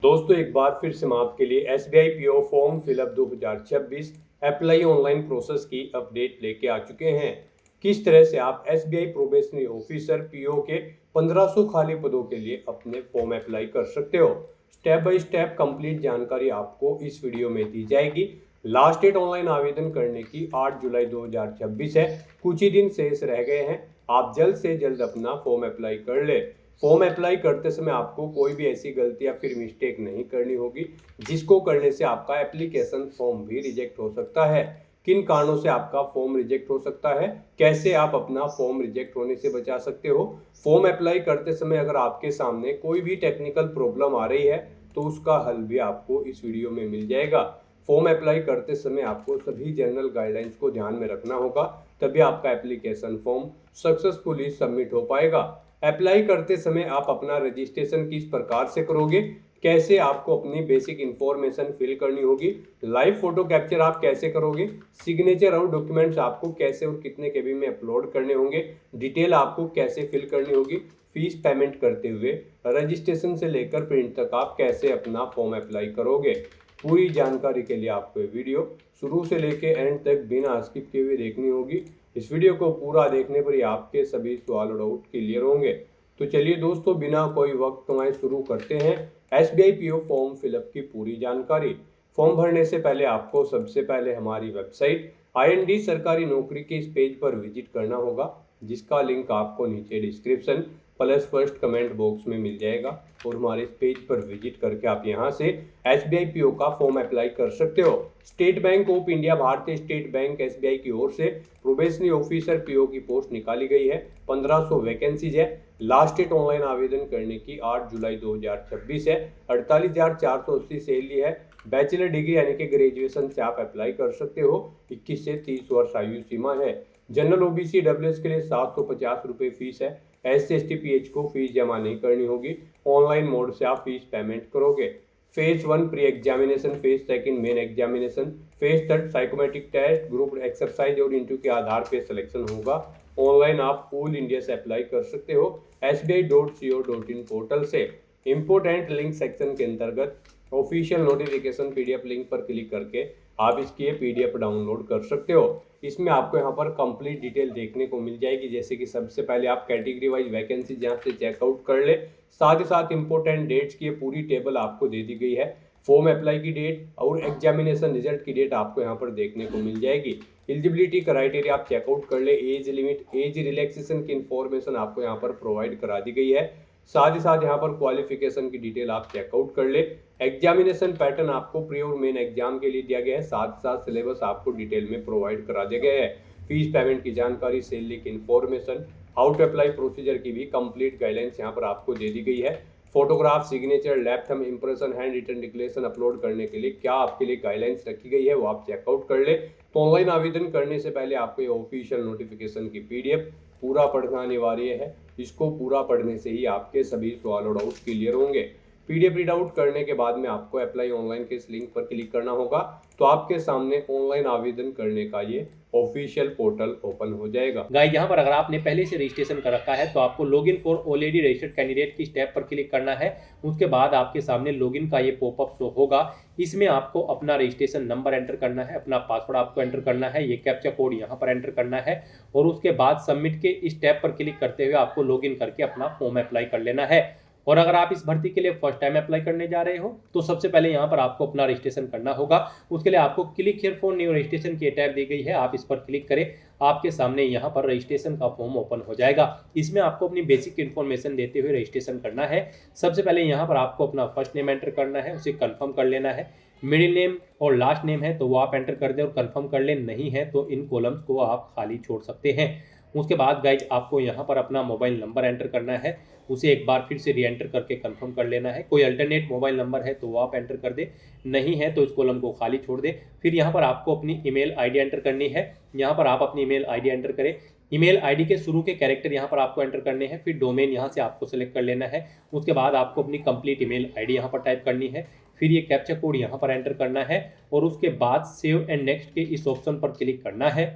दोस्तों एक बार फिर से मैं आपके लिए SBI PO form fill up 2026 apply online process की अपडेट लेके आ चुके हैं। किस तरह से आप एसबीआई प्रोबेशनरी ऑफिसर पीओ के 1500 खाली पदों के लिए अपने फॉर्म अप्लाई कर सकते हो। स्टेप बाय स्टेप कंप्लीट जानकारी आपको इस वीडियो में दी जाएगी। लास्ट डेट ऑनलाइन आवेदन करने की 8 जुलाई 2026 है। कुछ ही दिन शेष रह गए हैं। आप जल्द से जल्द अपना फॉर्म अप्लाई कर ले। फॉर्म अप्लाई करते समय आपको कोई भी ऐसी गलती या फिर मिस्टेक नहीं करनी होगी जिसको करने से आपका एप्लीकेशन फॉर्म भी रिजेक्ट हो सकता है। किन कारणों से आपका फॉर्म रिजेक्ट हो सकता है, कैसे आप अपना फॉर्म रिजेक्ट होने से बचा सकते हो। फॉर्म अप्लाई करते समय अगर आपके सामने कोई भी टेक्निकल प्रॉब्लम आ रही है तो उसका हल भी आपको इस वीडियो में मिल जाएगा। फॉर्म अप्लाई करते समय आपको सभी जनरल गाइडलाइंस को ध्यान में रखना होगा, तभी आपका एप्लीकेशन फॉर्म सक्सेसफुली सबमिट हो पाएगा। अप्लाई करते समय आप अपना रजिस्ट्रेशन किस प्रकार से करोगे, कैसे आपको अपनी बेसिक इंफॉर्मेशन फिल करनी होगी, लाइव फोटो कैप्चर आप कैसे करोगे, सिग्नेचर और डॉक्यूमेंट्स आपको कैसे और कितने केबी में अपलोड करने होंगे, डिटेल आपको कैसे फिल करनी होगी, फीस पेमेंट करते हुए रजिस्ट्रेशन से लेकर प्रिंट तक आप कैसे अपना फॉर्म अप्लाई करोगे। पूरी जानकारी के लिए आपको वीडियो शुरू से लेकर एंड तक बिना स्किप किए हुए देखनी होगी। इस वीडियो को पूरा देखने पर ही आपके सभी सवाल और डाउट क्लियर होंगे। तो चलिए दोस्तों बिना कोई वक्त कमाए शुरू करते हैं एसबीआई पीओ फॉर्म फिलअप की पूरी जानकारी। फॉर्म भरने से पहले आपको सबसे पहले हमारी वेबसाइट आईएनडी सरकारी नौकरी के इस पेज पर विजिट करना होगा, जिसका लिंक आपको नीचे description plus first comment box में मिल जाएगा। और हमारे इस पेज पर विजिट करके आप यहां से एसबीआई पीओ का फॉर्म अप्लाई कर सकते हो। स्टेट बैंक ऑफ इंडिया भारतीय स्टेट बैंक एसबीआई की ओर से प्रोबेशनरी ऑफिसर पीओ की पोस्ट निकाली गई है। 1500 वैकेंसीज है। लास्ट डेट ऑनलाइन आवेदन करने की 8 जुलाई 2026 है। 48,480 सैलरी है। बैचलर डिग्री यानी कि ग्रेजुएशन से आप अप्लाई कर सकते हो। 21 से 30 वर्ष आयु सीमा है। जनरल ओबीसी डब्ल्यूएस के लिए 750 रुपये फीस है। SC/ST PH को फीस जमा नहीं करनी होगी। ऑनलाइन मोड से आप फीस पेमेंट करोगे। Phase 1 pre examination, phase 2 main examination, phase 3 psychometric test, group exercise और इंटरव्यू के आधार पर सिलेक्शन होगा। ऑनलाइन आप ऑल इंडिया से अप्लाई कर सकते हो sbi.co.in पोर्टल से। इम्पोर्टेंट लिंक सेक्शन के अंतर्गत ऑफिशियल नोटिफिकेशन पीडीएफ लिंक पर क्लिक करके आप इसकी पीडीएफ डाउनलोड कर सकते हो। इसमें आपको यहाँ पर कंप्लीट डिटेल देखने को मिल जाएगी, जैसे कि सबसे पहले आप कैटेगरी वाइज वैकेंसी यहाँ से चेकआउट कर ले। साथ ही साथ इंपॉर्टेंट डेट्स की पूरी टेबल आपको दे दी गई है। फॉर्म अप्लाई की डेट और एग्जामिनेशन रिजल्ट की डेट आपको यहाँ पर देखने को मिल जाएगी। एलिजिबिलिटी क्राइटेरिया आप चेकआउट कर ले। एज लिमिट, एज रिलैक्सेशन की इंफॉर्मेशन आपको यहाँ पर प्रोवाइड करा दी गई है। साथ ही साथ यहाँ पर क्वालिफिकेशन की डिटेल आप चेकआउट कर ले। एग्जामिनेशन पैटर्न आपको प्री और मेन एग्जाम के लिए दिया गया है। साथ ही साथ सिलेबस आपको डिटेल में प्रोवाइड करा दिया गया है। फीस पेमेंट की जानकारी, सैलरी की information, how to apply procedure की भी कंप्लीट गाइडलाइंस यहाँ पर आपको दे दी गई है। Photograph, signature, lab thumb impression, hand written declaration upload करने के लिए क्या आपके लिए गाइडलाइंस रखी गई है वो आप चेकआउट कर ले। तो ऑनलाइन आवेदन करने से पहले आपको ये ऑफिशियल नोटिफिकेशन की पीडीएफ पूरा पढ़ना अनिवार्य है। इसको पूरा पढ़ने से ही आपके सभी सवाल और डाउट क्लियर होंगे। पीडीएफ रीड आउट करने के बाद में आपको अप्लाई ऑनलाइन के इस लिंक पर क्लिक करना होगा, तो आपके सामने ऑनलाइन आवेदन करने का ये ऑफिशियल पोर्टल ओपन हो जाएगा। गाइस यहाँ पर अगर आपने पहले से रजिस्ट्रेशन कर रखा है तो आपको login for already registered candidate की स्टेप पर क्लिक करना है। उसके बाद आपके सामने लॉगिन का ये पॉपअप शो होगा। इसमें आपको अपना रजिस्ट्रेशन नंबर एंटर करना है, अपना पासवर्ड आपको एंटर करना है, ये कैप्चा कोड यहाँ पर एंटर करना है और उसके बाद सबमिट के इस टैब पर क्लिक करते हुए आपको लॉगिन करके अपना फॉर्म अप्लाई कर लेना है। और अगर आप इस भर्ती के लिए फर्स्ट टाइम अप्लाई करने जा रहे हो तो सबसे पहले यहाँ पर आपको अपना रजिस्ट्रेशन करना होगा। उसके लिए आपको click here for new registration की टैब दी गई है, आप इस पर क्लिक करें। आपके सामने यहाँ पर रजिस्ट्रेशन का फॉर्म ओपन हो जाएगा। इसमें आपको अपनी बेसिक इन्फॉर्मेशन देते हुए रजिस्ट्रेशन करना है। सबसे पहले यहाँ पर आपको अपना फर्स्ट नेम एंटर करना है, उसे कन्फर्म कर लेना है। मिडिल नेम और लास्ट नेम है तो वो आप एंटर कर दें और कन्फर्म कर लें, नहीं है तो इन कॉलम्स को आप खाली छोड़ सकते हैं। उसके बाद गाइज आपको यहाँ पर अपना मोबाइल नंबर एंटर करना है, उसे एक बार फिर से री एंटर करके कंफर्म कर लेना है। कोई अल्टरनेट मोबाइल नंबर है तो वो आप एंटर कर दे, नहीं है तो इस कॉलम को खाली छोड़ दे। फिर यहाँ पर आपको अपनी ईमेल आईडी एंटर करनी है। यहाँ पर आप अपनी ईमेल आईडी एंटर करें। ईमेल आईडी के शुरू के कैरेक्टर यहाँ पर आपको एंटर करने हैं। फिर डोमेन यहाँ से आपको सेलेक्ट कर लेना है। उसके बाद आपको अपनी कंप्लीट ईमेल आईडी यहाँ पर टाइप करनी है। फिर ये कैप्चा कोड यहाँ पर एंटर करना है और उसके बाद सेव एंड नेक्स्ट के इस ऑप्शन पर क्लिक करना है।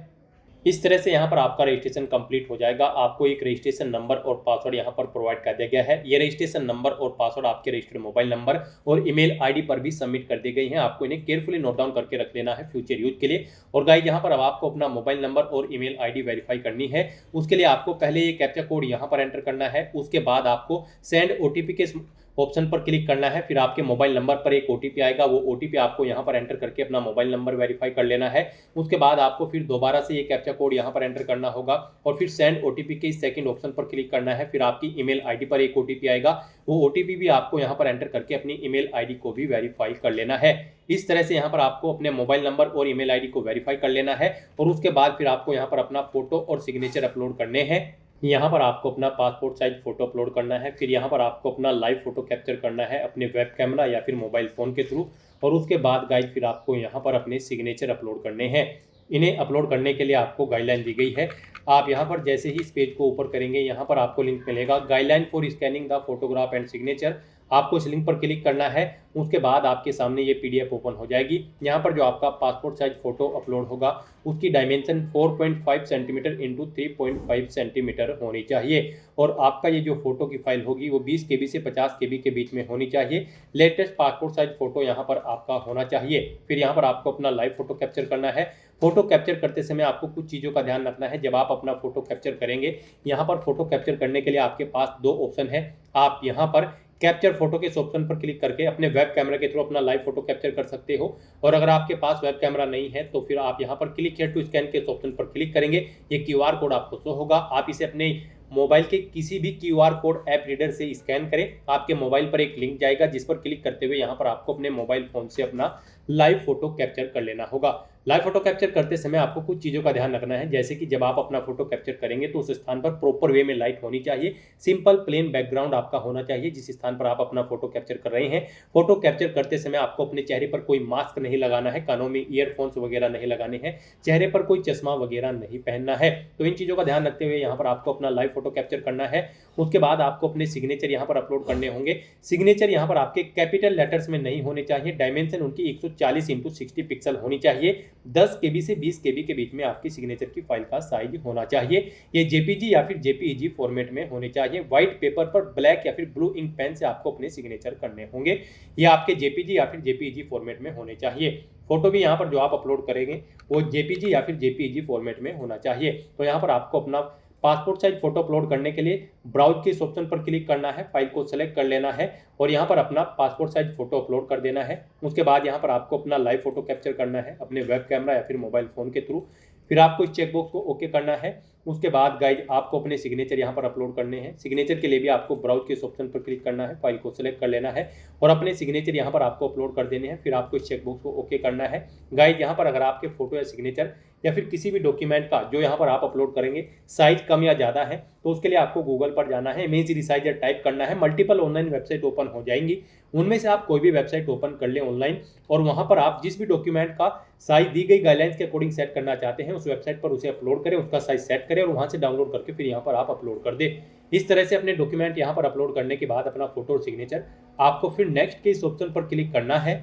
इस तरह से यहाँ पर आपका रजिस्ट्रेशन कंप्लीट हो जाएगा। आपको एक रजिस्ट्रेशन नंबर और पासवर्ड यहाँ पर प्रोवाइड कर दिया गया है। ये रजिस्ट्रेशन नंबर और पासवर्ड आपके रजिस्टर्ड मोबाइल नंबर और ईमेल आईडी पर भी सबमिट कर दी गई हैं। आपको इन्हें केयरफुली नोट डाउन करके रख लेना है फ्यूचर यूज के लिए। और गाइस यहाँ पर अब आपको अपना मोबाइल नंबर और ईमेल आईडी वेरीफाई करनी है। उसके लिए आपको पहले ये कैप्चा कोड यहाँ पर एंटर करना है। उसके बाद आपको सेंड ओटीपी के ऑप्शन पर क्लिक करना है। फिर आपके मोबाइल नंबर पर एक ओटीपी आएगा, वो ओटीपी आपको यहाँ पर एंटर करके अपना मोबाइल नंबर वेरीफाई कर लेना है। उसके बाद आपको फिर दोबारा से ये कैप्चा कोड यहाँ पर एंटर करना होगा और फिर सेंड ओटीपी के सेकंड ऑप्शन पर क्लिक करना है। फिर आपकी ईमेल आईडी पर एक ओटीपी आएगा, वो ओटीपी भी आपको यहाँ पर एंटर करके अपनी ईमेल आईडी को भी वेरीफाई कर लेना है। इस तरह से यहाँ पर आपको अपने मोबाइल नंबर और ईमेल आईडी को वेरीफाई कर लेना है और उसके बाद फिर आपको यहाँ पर अपना फोटो और सिग्नेचर अपलोड करने हैं। यहाँ पर आपको अपना पासपोर्ट साइज फोटो अपलोड करना है। फिर यहाँ पर आपको अपना लाइव फोटो कैप्चर करना है अपने वेब कैमरा या फिर मोबाइल फ़ोन के थ्रू। और उसके बाद गाइड फिर आपको यहाँ पर अपने सिग्नेचर अपलोड करने हैं। इन्हें अपलोड करने के लिए आपको गाइडलाइन दी गई है। आप यहाँ पर जैसे ही इस पेज को ऊपर करेंगे, यहाँ पर आपको लिंक मिलेगा guideline for scanning the photograph and signature. आपको इस लिंक पर क्लिक करना है। उसके बाद आपके सामने ये पीडीएफ ओपन हो जाएगी। यहाँ पर जो आपका पासपोर्ट साइज फोटो अपलोड होगा उसकी डायमेंशन 4.5 सेंटीमीटर इंटू 3.5 सेंटीमीटर होनी चाहिए। और आपका ये जो फोटो की फाइल होगी वो 20 KB से 50 KB के बीच में होनी चाहिए। लेटेस्ट पासपोर्ट साइज फोटो यहाँ पर आपका होना चाहिए। फिर यहाँ पर आपको अपना लाइव फोटो कैप्चर करना है। फोटो कैप्चर करते समय आपको कुछ चीज़ों का ध्यान रखना है। जब आप अपना फोटो कैप्चर करेंगे, यहाँ पर फोटो कैप्चर करने के लिए आपके पास दो ऑप्शन है। आप यहाँ पर कैप्चर फोटो के इस ऑप्शन पर क्लिक करके अपने वेब कैमरा के थ्रू अपना लाइव फोटो कैप्चर कर सकते हो। और अगर आपके पास वेब कैमरा नहीं है तो फिर आप यहाँ पर क्लिक हियर टू स्कैन के इस ऑप्शन पर क्लिक करेंगे। ये क्यूआर कोड आपको शो होगा। आप इसे अपने मोबाइल के किसी भी क्यूआर कोड ऐप रीडर से स्कैन करें। आपके मोबाइल पर एक लिंक जाएगा जिस पर क्लिक करते हुए यहाँ पर आपको अपने मोबाइल फोन से अपना लाइव फोटो कैप्चर कर लेना होगा। लाइव फोटो कैप्चर करते समय आपको कुछ चीज़ों का ध्यान रखना है, जैसे कि जब आप अपना फोटो कैप्चर करेंगे तो उस स्थान पर प्रॉपर वे में लाइट होनी चाहिए। सिंपल प्लेन बैकग्राउंड आपका होना चाहिए जिस स्थान पर आप अपना फोटो कैप्चर कर रहे हैं। फोटो कैप्चर करते समय आपको अपने चेहरे पर कोई मास्क नहीं लगाना है, कानों में ईयरफोन्स वगैरह नहीं लगाने हैं, चेहरे पर कोई चश्मा वगैरह नहीं पहनना है। तो इन चीज़ों का ध्यान रखते हुए यहाँ पर आपको अपना लाइव फोटो कैप्चर करना है। उसके बाद आपको अपने सिग्नेचर यहाँ पर अपलोड करने होंगे। सिग्नेचर यहाँ पर आपके कैपिटल लेटर्स में नहीं होने चाहिए। डायमेंशन उनकी 140 × 60 पिक्सल होनी चाहिए। 10 KB से 20 KB के बीच में आपकी सिग्नेचर की फाइल का साइज होना चाहिए। ये JPG या फिर JPEG फॉर्मेट में होने चाहिए। व्हाइट पेपर पर ब्लैक या फिर ब्लू इंक पेन से आपको अपने सिग्नेचर करने होंगे। ये आपके JPG या फिर JPEG फॉर्मेट में होने चाहिए। फोटो भी यहाँ पर जो आप अपलोड करेंगे वो JPG या फिर JPEG फॉर्मेट में होना चाहिए। तो यहाँ पर आपको अपना पासपोर्ट साइज फोटो अपलोड करने के लिए ब्राउज के इस ऑप्शन पर क्लिक करना है, फाइल को सेलेक्ट कर लेना है और यहाँ पर अपना पासपोर्ट साइज फोटो अपलोड कर देना है। उसके बाद यहाँ पर आपको अपना लाइव फोटो कैप्चर करना है अपने वेब कैमरा या फिर मोबाइल फोन के थ्रू। फिर आपको इस चेकबॉक्स को ओके करना है। उसके बाद गाइज आपको अपने सिग्नेचर यहाँ पर अपलोड करने हैं। सिग्नेचर के लिए भी आपको ब्राउज के इस ऑप्शन पर क्लिक करना है, फाइल को सेलेक्ट कर लेना है और अपने सिग्नेचर यहाँ पर आपको अपलोड कर देने हैं। फिर आपको इस चेकबॉक्स को ओके करना है। गाइज यहाँ पर अगर आपके फोटो या सिग्नेचर या फिर किसी भी डॉक्यूमेंट का जो यहाँ पर आप अपलोड करेंगे साइज कम या ज़्यादा है तो उसके लिए आपको गूगल पर जाना है, इमेज रिसाइजर टाइप करना है। मल्टीपल ऑनलाइन वेबसाइट ओपन हो जाएंगी, उनमें से आप कोई भी वेबसाइट ओपन कर लें ऑनलाइन और वहाँ पर आप जिस भी डॉक्यूमेंट का साइज दी गई गाइडलाइंस के अकॉर्डिंग सेट करना चाहते हैं उस वेबसाइट पर उसे अपलोड करें, उसका साइज सेट करें और वहाँ से डाउनलोड करके फिर यहाँ पर आप अपलोड कर दें। इस तरह से अपने डॉक्यूमेंट यहाँ पर अपलोड करने के बाद अपना फोटो और सिग्नेचर आपको फिर नेक्स्ट के इस ऑप्शन पर क्लिक करना है।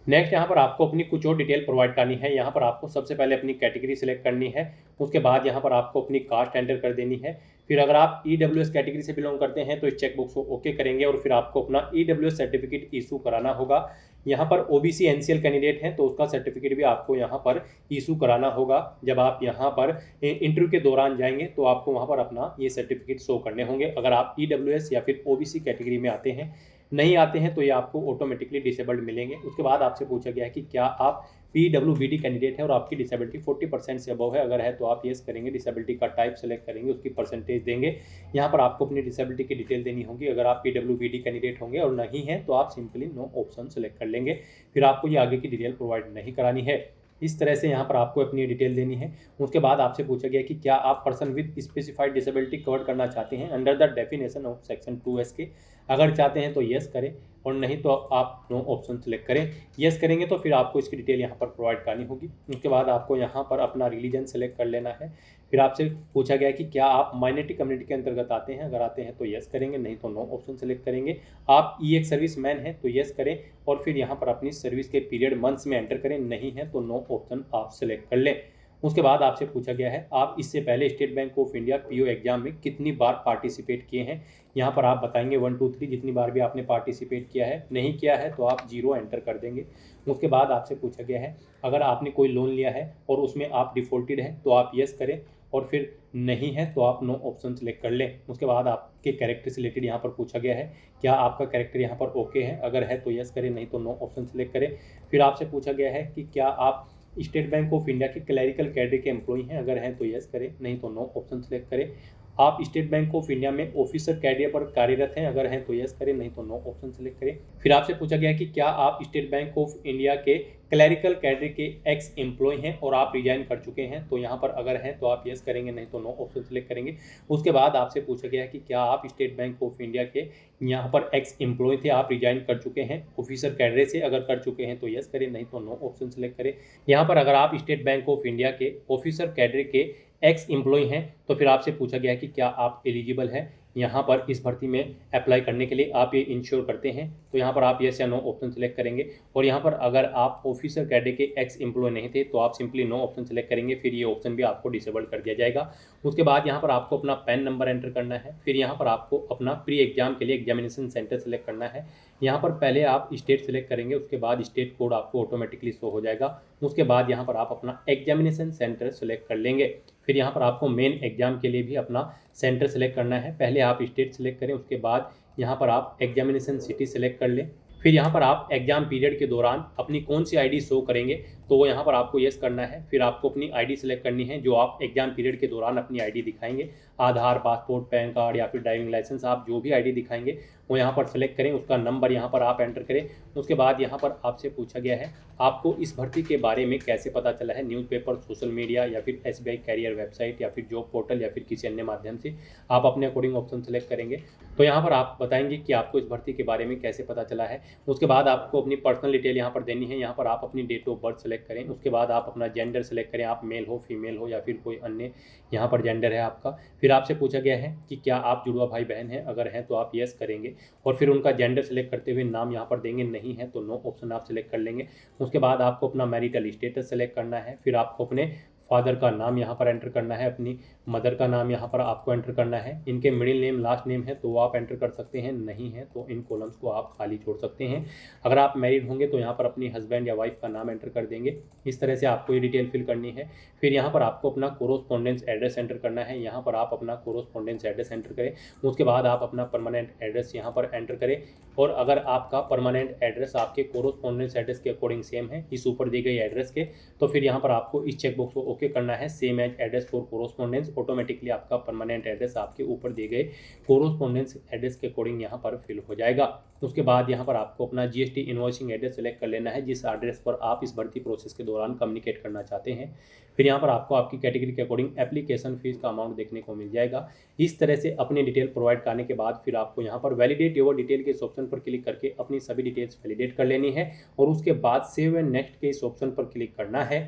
नेक्स्ट यहाँ पर आपको अपनी कुछ और डिटेल प्रोवाइड करनी है। यहाँ पर आपको सबसे पहले अपनी कैटेगरी सिलेक्ट करनी है। उसके बाद यहाँ पर आपको अपनी कास्ट एंटर कर देनी है। फिर अगर आप EWS कैटेगरी से बिलोंग करते हैं तो इस चेकबॉक्स को ओके करेंगे और फिर आपको अपना EWS सर्टिफिकेट इशू कराना होगा। यहाँ पर OBC NCL कैंडिडेट हैं तो उसका सर्टिफिकेट भी आपको यहाँ पर इशू कराना होगा। जब आप यहाँ पर इंटरव्यू के दौरान जाएंगे तो आपको वहाँ पर अपना ये सर्टिफिकेट शो करने होंगे। अगर आप EWS या फिर OBC कैटेगरी में आते हैं, नहीं आते हैं तो ये आपको ऑटोमेटिकली डिसेबल्ड मिलेंगे। उसके बाद आपसे पूछा गया है कि क्या आप PWBD कैंडिडेट है और आपकी डिसेबिलिटी 40% से अबव है। अगर है तो आप येस करेंगे, डिसेबिलिटी का टाइप सेलेक्ट करेंगे, उसकी परसेंटेज देंगे। यहाँ पर आपको अपनी डिसेबिलिटी की डिटेल देनी होगी। अगर आप PWBD कैंडिडेट होंगे और नहीं है तो आप सिंपली नो ऑप्शन सेलेक्ट कर लेंगे। फिर आपको ये आगे की डिटेल प्रोवाइड नहीं करानी है। इस तरह से यहाँ पर आपको अपनी डिटेल देनी है। उसके बाद आपसे पूछा गया कि क्या आप person with specified disability cover करना चाहते हैं under the definition of section 2S के। अगर चाहते हैं तो येस करें और नहीं तो आप नो ऑप्शन सेलेक्ट करें। येस करेंगे तो फिर आपको इसकी डिटेल यहाँ पर प्रोवाइड करनी होगी। उसके बाद आपको यहाँ पर अपना रिलीजन सेलेक्ट कर लेना है। फिर आपसे पूछा गया कि क्या आप माइनॉरिटी कम्युनिटी के अंतर्गत आते हैं। अगर आते हैं तो येस करेंगे, नहीं तो नो ऑप्शन सेलेक्ट करेंगे। आप EX सर्विस मैन हैं तो येस करें और फिर यहाँ पर अपनी सर्विस के पीरियड मंथ्स में एंटर करें, नहीं है तो नो ऑप्शन आप सेलेक्ट कर लें। उसके बाद आपसे पूछा गया है आप इससे पहले state bank of India PO exam में कितनी बार पार्टिसिपेट किए हैं। यहाँ पर आप बताएंगे 1 2 3 जितनी बार भी आपने पार्टिसिपेट किया है। नहीं किया है तो आप 0 एंटर कर देंगे। उसके बाद आपसे पूछा गया है अगर आपने कोई लोन लिया है और उसमें आप डिफ़ॉल्टेड हैं तो आप यस करें, और फिर नहीं है तो आप नो ऑप्शन सेलेक्ट कर लें। उसके बाद आपके कैरेक्टर से रिलेटेड यहाँ पर पूछा गया है क्या आपका कैरेक्टर यहाँ पर ओके है, अगर है तो यस करें, नहीं तो नो ऑप्शन सेलेक्ट करें। फिर आपसे पूछा गया है कि क्या आप स्टेट बैंक ऑफ इंडिया के क्लैरिकल कैडर के एम्प्लॉई हैं, अगर हैं तो यस करें, नहीं तो नो ऑप्शन सेलेक्ट करें। आप स्टेट बैंक ऑफ इंडिया में ऑफिसर कैडर पर कार्यरत हैं, अगर हैं तो यस करें, नहीं तो नो ऑप्शन सेलेक्ट करें। फिर आपसे पूछा गया कि क्या आप स्टेट बैंक ऑफ इंडिया के क्लैरिकल कैडर के एक्स एम्प्लॉय हैं और आप रिजाइन कर चुके हैं, तो यहाँ पर अगर हैं तो आप यस करेंगे, नहीं तो नो ऑप्शन सेलेक्ट करेंगे। उसके बाद आपसे पूछा गया है कि क्या आप स्टेट बैंक ऑफ इंडिया के यहाँ पर एक्स एम्प्लॉय थे, आप रिजाइन कर चुके हैं ऑफिसर कैडर से, अगर कर चुके हैं तो यस करें, नहीं तो नो ऑप्शन सेलेक्ट करें। यहाँ पर अगर आप स्टेट बैंक ऑफ इंडिया के ऑफिसर कैडर के एक्स एम्प्लॉय हैं तो फिर आपसे पूछा गया है कि क्या आप एलिजिबल हैं यहाँ पर इस भर्ती में अप्लाई करने के लिए, आप ये इंश्योर करते हैं, तो यहाँ पर आप यस या नो ऑप्शन सेलेक्ट करेंगे। और यहाँ पर अगर आप ऑफिसर कैडर के एक्स एम्प्लॉय नहीं थे तो आप सिंपली नो ऑप्शन सेलेक्ट करेंगे, फिर ये ऑप्शन भी आपको डिसेबल कर दिया जाएगा। उसके बाद यहाँ पर आपको अपना पैन नंबर एंटर करना है। फिर यहाँ पर आपको अपना प्री एग्जाम के लिए एग्जामिनेशन सेंटर सेलेक्ट करना है। यहाँ पर पहले आप स्टेट सेलेक्ट करेंगे, उसके बाद स्टेट कोड आपको ऑटोमेटिकली शो हो जाएगा। उसके बाद यहाँ पर आप अपना एग्जामिनेशन सेंटर सेलेक्ट कर लेंगे। फिर यहाँ पर आपको मेन एग्जाम के लिए भी अपना सेंटर सेलेक्ट करना है। पहले आप स्टेट सेलेक्ट करें, उसके बाद यहाँ पर आप एग्जामिनेशन सिटी सेलेक्ट कर लें। फिर यहाँ पर आप एग्जाम पीरियड के दौरान अपनी कौन सी आईडी शो करेंगे तो वो यहाँ पर आपको यस करना है। फिर आपको अपनी आईडी सेलेक्ट करनी है जो आप एग्जाम पीरियड के दौरान अपनी आईडी दिखाएंगे, आधार, पासपोर्ट, पैन कार्ड या फिर ड्राइविंग लाइसेंस, आप जो भी आईडी दिखाएंगे वो यहाँ पर सेलेक्ट करें, उसका नंबर यहाँ पर आप एंटर करें। उसके बाद यहाँ पर आपसे पूछा गया है आपको इस भर्ती के बारे में कैसे पता चला है, न्यूज़पेपर, सोशल मीडिया या फिर एसबीआई कैरियर वेबसाइट या फिर जॉब पोर्टल या फिर किसी अन्य माध्यम से, आप अपने अकॉर्डिंग ऑप्शन सेलेक्ट करेंगे। तो यहाँ पर आप बताएंगे कि आपको इस भर्ती के बारे में कैसे पता चला है। उसके बाद आपको अपनी पर्सनल डिटेल यहाँ पर देनी है। यहाँ पर आप अपनी डेट ऑफ बर्थ सेलेक्ट करें। उसके बाद आप अपना जेंडर सेलेक्ट करें, आप मेल हो, फीमेल हो या फिर कोई अन्य यहाँ पर जेंडर है आपका। फिर आपसे पूछा गया है कि क्या आप जुड़वा भाई बहन हैं, अगर हैं तो आप यस करेंगे और फिर उनका जेंडर सेलेक्ट करते हुए नाम यहाँ पर देंगे, नहीं है तो नो ऑप्शन आप सेलेक्ट कर लेंगे। उसके बाद आपको अपना मैरिटल स्टेटस सेलेक्ट करना है। फिर आपको अपने फादर का नाम यहाँ पर एंटर करना है, अपनी मदर का नाम यहाँ पर आपको एंटर करना है। इनके मिडिल नेम, लास्ट नेम है तो वो आप एंटर कर सकते हैं, नहीं है तो इन कॉलम्स को आप खाली छोड़ सकते हैं। अगर आप मैरिड होंगे तो यहाँ पर अपनी हस्बैंड या वाइफ का नाम एंटर कर देंगे। इस तरह से आपको ये डिटेल फिल करनी है। फिर यहाँ पर आपको अपना कोरोस्पोंडेंस एड्रेस एंटर करना है। यहाँ पर आप अपना कोरोस्पोंडेंस एड्रेस एंटर करें। उसके बाद आप अपना परमानेंट एड्रेस यहाँ पर एंटर करें। और अगर आपका परमानेंट एड्रेस आपके कोरोस्पोंडेंस एड्रेस के अकॉर्डिंग सेम है इस ऊपर दी गई एड्रेस के, तो फिर यहाँ पर आपको इस चेकबॉक्स को ओके करना है, same as address for correspondence. Automatically आपका परमानेंट एड्रेस आपके ऊपर दिए गए कोरोस्पोंडेंस एड्रेस के अकॉर्डिंग यहाँ पर फिल हो जाएगा। उसके बाद यहाँ पर आपको अपना जीएसटी इनवॉइसिंग एड्रेस सेलेक्ट कर लेना है जिस एड्रेस पर आप इस भर्ती प्रोसेस के दौरान कम्युनिकेट करना चाहते हैं। फिर यहाँ पर आपको आपकी कैटेगरी के अकॉर्डिंग एप्लीकेशन फीस का अमाउंट देखने को मिल जाएगा। इस तरह से अपनी डिटेल प्रोवाइड करने के बाद फिर आपको यहाँ पर वैलिडेट योर डिटेल के इस ऑप्शन पर क्लिक करके अपनी सभी डिटेल्स वैलिडेट कर लेनी है और उसके बाद सेव एंड नेक्स्ट के इस ऑप्शन पर क्लिक करना है।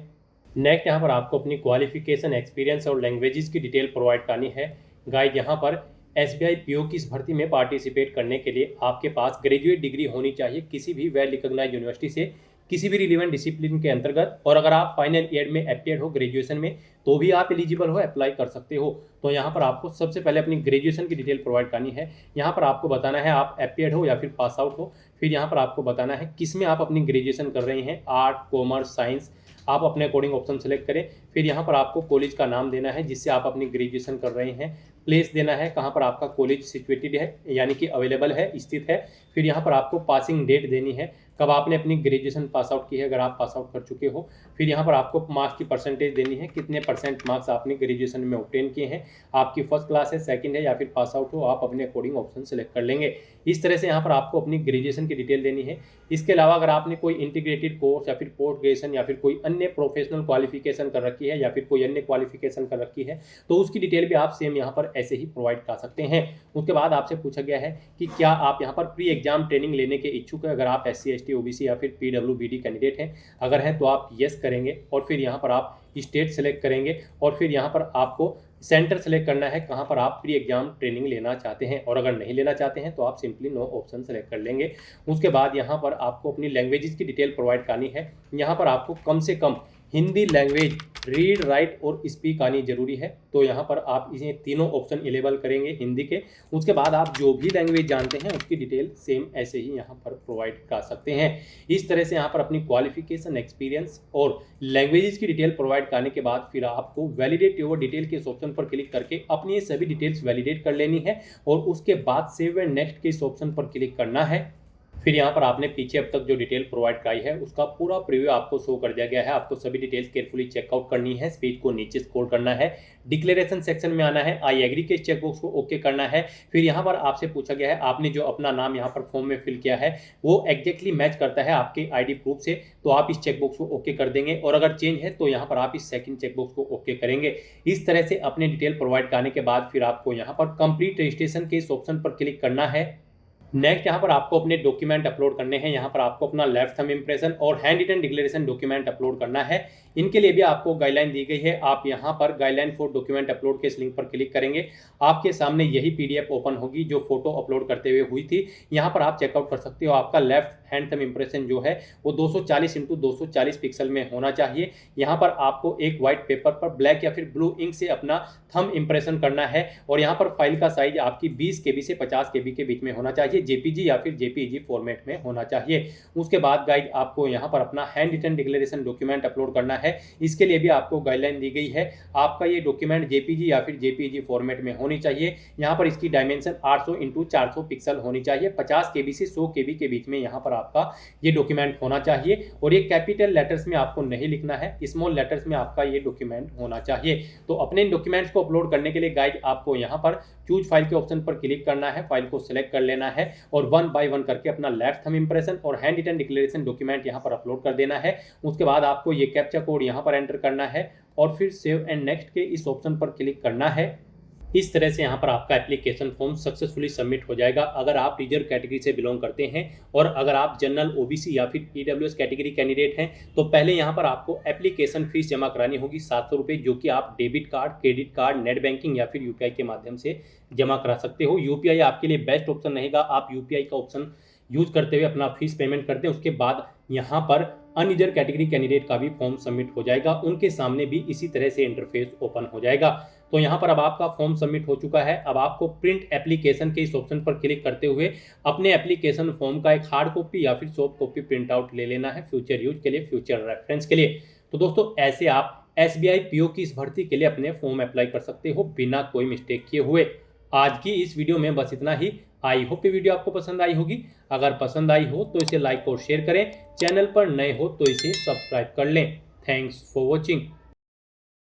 नेक्स्ट यहाँ पर आपको अपनी क्वालिफिकेशन, एक्सपीरियंस और लैंग्वेजेस की डिटेल प्रोवाइड करनी है। गाइड यहाँ पर एसबीआई पीओ की इस भर्ती में पार्टिसिपेट करने के लिए आपके पास ग्रेजुएट डिग्री होनी चाहिए किसी भी वेल रिकॉग्नाइज्ड यूनिवर्सिटी से, किसी भी रिलेवेंट डिसिप्लिन के अंतर्गत। और अगर आप फाइनल ईयर में अपियर हो ग्रेजुएशन में तो भी आप एलिजिबल हो, अप्लाई कर सकते हो। तो यहाँ पर आपको सबसे पहले अपनी ग्रेजुएशन की डिटेल प्रोवाइड करनी है। यहाँ पर आपको बताना है आप अपियर हो या फिर पास आउट हो। फिर यहाँ पर आपको बताना है किस में आप अपनी ग्रेजुएशन कर रहे हैं, आर्ट, कॉमर्स, साइंस, आप अपने अकॉर्डिंग ऑप्शन सेलेक्ट करें। फिर यहाँ पर आपको कॉलेज का नाम देना है जिससे आप अपनी ग्रेजुएशन कर रहे हैं, प्लेस देना है कहाँ पर आपका कॉलेज सिचुएटेड है यानी कि अवेलेबल है, स्थित है। फिर यहाँ पर आपको पासिंग डेट देनी है, कब आपने अपनी ग्रेजुएशन पास आउट की है अगर आप पास आउट कर चुके हो। फिर यहाँ पर आपको मार्क्स की परसेंटेज देनी है, कितने परसेंट मार्क्स आपने ग्रेजुएशन में ऑब्टेन किए हैं, आपकी फर्स्ट क्लास है, सेकंड है या फिर पास आउट हो, आप अपने अकॉर्डिंग ऑप्शन सेलेक्ट कर लेंगे। इस तरह से यहाँ पर आपको अपनी ग्रेजुएशन की डिटेल देनी है। इसके अलावा अगर आपने कोई इंटीग्रेटेड कोर्स या फिर पोस्ट ग्रेजुएशन या फिर कोई अन्य प्रोफेशनल क्वालिफिकेशन कर रखी है या फिर कोई अन्य क्वालिफिकेशन कर रखी है तो उसकी डिटेल भी आप सेम यहाँ पर ऐसे ही प्रोवाइड कर सकते हैं। उसके बाद आपसे पूछा गया है कि क्या आप यहाँ पर प्री एग्जाम ट्रेनिंग लेने के इच्छुक है, अगर आप SC ST OBC या फिर PWBD कैंडिडेट हैं, अगर हैं तो आप यस करेंगे और फिर यहाँ पर आप स्टेट सेलेक्ट करेंगे और फिर यहाँ पर आपको सेंटर सेलेक्ट करना है कहाँ पर आप प्री एग्जाम ट्रेनिंग लेना चाहते हैं। और अगर नहीं लेना चाहते हैं तो आप सिंपली नो ऑप्शन सेलेक्ट कर लेंगे। उसके बाद यहाँ पर आपको अपनी लैंग्वेजेस की डिटेल प्रोवाइड करनी है। यहाँ पर आपको कम से कम हिंदी लैंग्वेज रीड राइट और स्पीक आनी जरूरी है। तो यहाँ पर आप इसे तीनों ऑप्शन इनेबल करेंगे हिंदी के। उसके बाद आप जो भी लैंग्वेज जानते हैं उसकी डिटेल सेम ऐसे ही यहाँ पर प्रोवाइड कर सकते हैं। इस तरह से यहाँ पर अपनी क्वालिफिकेशन, एक्सपीरियंस और लैंग्वेजेस की डिटेल प्रोवाइड करने के बाद फिर आपको वैलिडेट योर डिटेल के इस ऑप्शन पर क्लिक करके अपनी ये सभी डिटेल्स वैलिडेट कर लेनी है और उसके बाद सेव एंड नेक्स्ट के इस ऑप्शन पर क्लिक करना है। फिर यहाँ पर आपने पीछे अब तक जो डिटेल प्रोवाइड कराई है उसका पूरा प्रीव्यू आपको शो कर दिया गया है। आपको सभी डिटेल्स केयरफुली चेकआउट करनी है, पेज को नीचे स्क्रॉल करना है, डिक्लेरेशन सेक्शन में आना है, आई एग्री के चेकबॉक्स को ओके करना है। फिर यहाँ पर आपसे पूछा गया है आपने जो अपना नाम यहाँ पर फॉर्म में फिल किया है वो एग्जैक्टली मैच करता है आपके आईडी प्रूफ से, तो आप इस चेकबॉक्स को ओके कर देंगे और अगर चेंज है तो यहाँ पर आप इस सेकंड चेकबॉक्स को ओके करेंगे। इस तरह से अपने डिटेल प्रोवाइड करने के बाद फिर आपको यहाँ पर कंप्लीट रजिस्ट्रेशन के इस ऑप्शन पर क्लिक करना है। नेक्स्ट यहाँ पर आपको अपने डॉक्यूमेंट अपलोड करने हैं। यहाँ पर आपको अपना लेफ्ट थंब इंप्रेशन और hand written declaration document upload करना है। इनके लिए भी आपको गाइडलाइन दी गई है। आप यहाँ पर गाइडलाइन फॉर डॉक्यूमेंट अपलोड के इस लिंक पर क्लिक करेंगे, आपके सामने यही पीडीएफ ओपन होगी जो फोटो अपलोड करते हुए हुई थी। यहाँ पर आप चेकआउट कर सकते हो। आपका लेफ्ट हैंड थंब इंप्रेशन जो है वो 240 × 240 पिक्सल में होना चाहिए। यहाँ पर आपको एक व्हाइट पेपर पर ब्लैक या फिर ब्लू इंक से अपना थंब इंप्रेशन करना है और यहाँ पर फाइल का साइज आपकी 20 KB से 50 KB के बीच में होना चाहिए, जेपीजी या फिर जेपीईजी फॉर्मेट में होना चाहिए। उसके बाद गाइड आपको यहाँ पर अपना hand written declaration document upload करना है। इसके लिए भी आपको गाइडलाइन दी गई है। आपका ये डॉक्यूमेंट जेपीजी या फिर जेपीईजी फॉर्मेट में होनी चाहिए। यहाँ पर इसकी डायमेंशन 800 × 400 पिक्सल होनी चाहिए। 50 KB से 100 KB के बीच में यहाँ पर आपका ये डॉक्यूमेंट होना चाहिए और ये कैपिटल लेटर्स में आपको नहीं लिखना है, स्मॉल लेटर्स में आपका ये डॉक्यूमेंट होना चाहिए। तो अपने डॉक्यूमेंट्स को अपलोड करने के लिए गाइड आपको यहाँ पर चूज फाइल के ऑप्शन पर क्लिक करना है, फाइल को सिलेक्ट कर लेना है और 1 by 1 करके अपना लेफ्ट थंब इंप्रेशन और हैंड रिटन डिक्लेरेशन डॉक्यूमेंट यहाँ पर अपलोड कर देना है। उसके बाद आपको ये कैप्चा कोड यहाँ पर एंटर करना है और फिर सेव एंड नेक्स्ट के इस ऑप्शन पर क्लिक करना है। इस तरह से यहाँ पर आपका एप्लीकेशन फॉर्म सक्सेसफुली सबमिट हो जाएगा। अगर आप रिजर्व कैटेगरी से बिलोंग करते हैं और अगर आप जनरल, ओबीसी या फिर ईडब्ल्यूएस कैटेगरी कैंडिडेट हैं तो पहले यहाँ पर आपको एप्लीकेशन फीस जमा करानी होगी 700 रुपये, जो कि आप debit card, credit card, net banking या फिर यूपीआई के माध्यम से जमा करा सकते हो। यूपीआई आपके लिए बेस्ट ऑप्शन रहेगा। आप यूपीआई का ऑप्शन यूज करते हुए अपना फीस पेमेंट कर दें। उसके बाद यहाँ पर अनरिजर्व कैटेगरी कैंडिडेट का भी फॉर्म सबमिट हो जाएगा, उनके सामने भी इसी तरह से इंटरफेस ओपन हो जाएगा। तो यहाँ पर अब आपका फॉर्म सबमिट हो चुका है। अब आपको प्रिंट एप्लीकेशन के इस ऑप्शन पर क्लिक करते हुए अपने एप्लीकेशन फॉर्म का एक हार्ड कॉपी या फिर सॉफ्ट कॉपी प्रिंट आउट ले लेना है फ्यूचर यूज के लिए, फ्यूचर रेफरेंस के लिए। तो दोस्तों ऐसे आप SBI PO की इस भर्ती के लिए अपने फॉर्म अप्लाई कर सकते हो बिना कोई मिस्टेक किए हुए। आज की इस वीडियो में बस इतना ही। आई होप ये वीडियो आपको पसंद आई होगी। अगर पसंद आई हो तो इसे लाइक और शेयर करें। चैनल पर नए हो तो इसे सब्सक्राइब कर लें। Thanks for watching.